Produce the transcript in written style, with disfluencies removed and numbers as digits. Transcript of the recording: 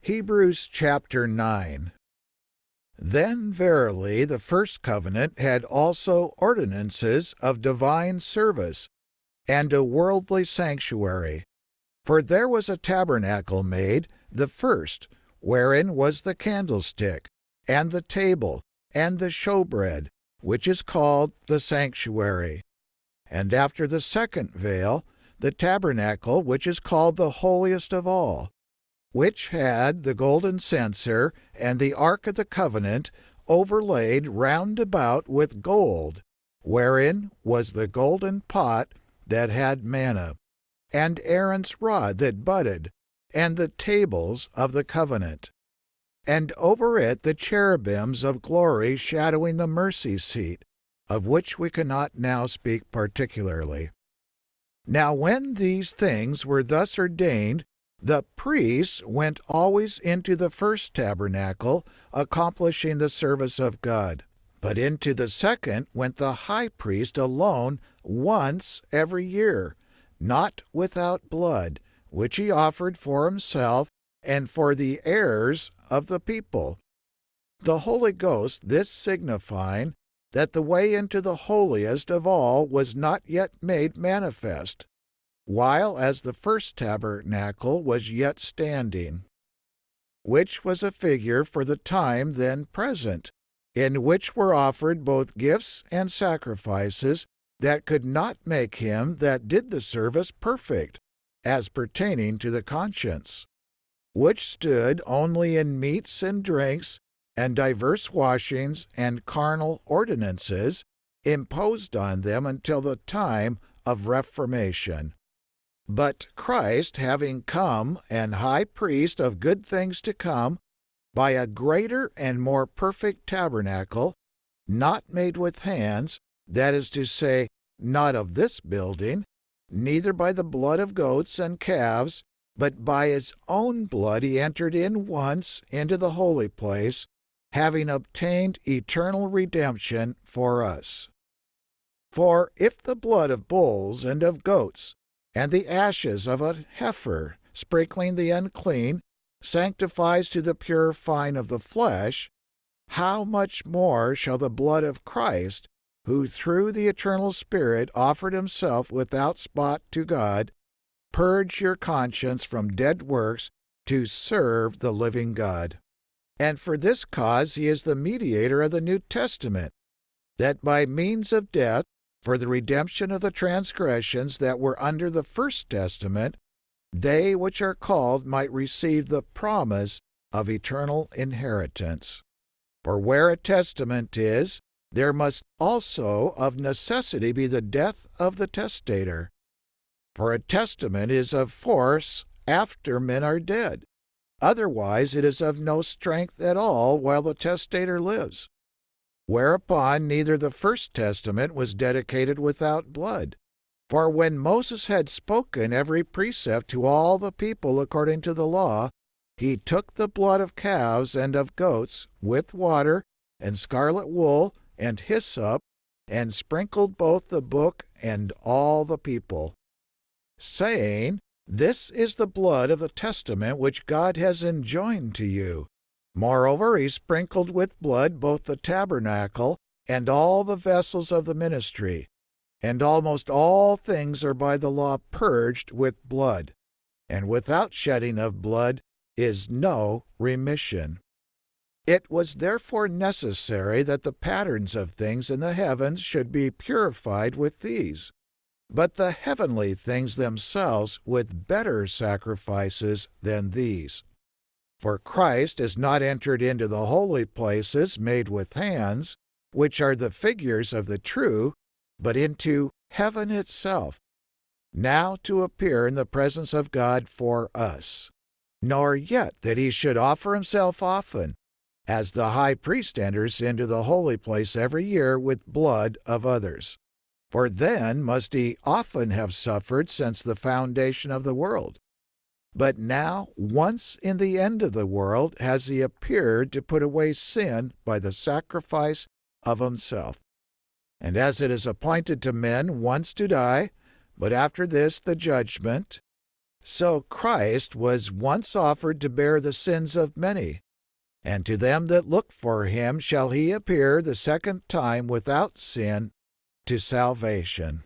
Hebrews chapter 9. Then verily the first covenant had also ordinances of divine service, and a worldly sanctuary. For there was a tabernacle made, the first, wherein was the candlestick, and the table, and the shewbread, which is called the sanctuary. And after the second veil, the tabernacle, which is called the holiest of all, which had the golden censer and the ark of the covenant overlaid round about with gold, wherein was the golden pot that had manna, and Aaron's rod that budded, and the tables of the covenant. And over it the cherubims of glory shadowing the mercy seat, of which we cannot now speak particularly. Now when these things were thus ordained, the priests went always into the first tabernacle, accomplishing the service of God. But into the second went the high priest alone once every year, not without blood, which he offered for himself and for the heirs of the people. The Holy Ghost this signifying, that the way into the holiest of all was not yet made manifest, while as the first tabernacle was yet standing, which was a figure for the time then present, in which were offered both gifts and sacrifices that could not make him that did the service perfect, as pertaining to the conscience, which stood only in meats and drinks, and divers washings and carnal ordinances imposed on them until the time of reformation. But Christ, having come an high priest of good things to come, by a greater and more perfect tabernacle, not made with hands, that is to say, not of this building, neither by the blood of goats and calves, but by his own blood he entered in once into the holy place, having obtained eternal redemption for us. For if the blood of bulls and of goats, and the ashes of a heifer, sprinkling the unclean, sanctifies to the purifying of the flesh, how much more shall the blood of Christ, who through the eternal Spirit offered himself without spot to God, purge your conscience from dead works to serve the living God? And for this cause he is the mediator of the New Testament, that by means of death, for the redemption of the transgressions that were under the first testament, they which are called might receive the promise of eternal inheritance. For where a testament is, there must also of necessity be the death of the testator. For a testament is of force after men are dead. Otherwise it is of no strength at all while the testator lives. Whereupon neither the first testament was dedicated without blood. For when Moses had spoken every precept to all the people according to the law, he took the blood of calves and of goats with water and scarlet wool and hyssop, and sprinkled both the book and all the people, saying, This is the blood of the testament which God has enjoined to you. Moreover, he sprinkled with blood both the tabernacle and all the vessels of the ministry. And almost all things are by the law purged with blood, and without shedding of blood is no remission. It was therefore necessary that the patterns of things in the heavens should be purified with these, but the heavenly things themselves with better sacrifices than these. For Christ has not entered into the holy places made with hands, which are the figures of the true, but into heaven itself, now to appear in the presence of God for us. Nor yet that he should offer himself often, as the high priest enters into the holy place every year with blood of others. For then must he often have suffered since the foundation of the world. But now, once in the end of the world, has he appeared to put away sin by the sacrifice of himself. And as it is appointed to men once to die, but after this the judgment, So Christ was once offered to bear the sins of many, and to them that look for him shall he appear the second time without sin to salvation.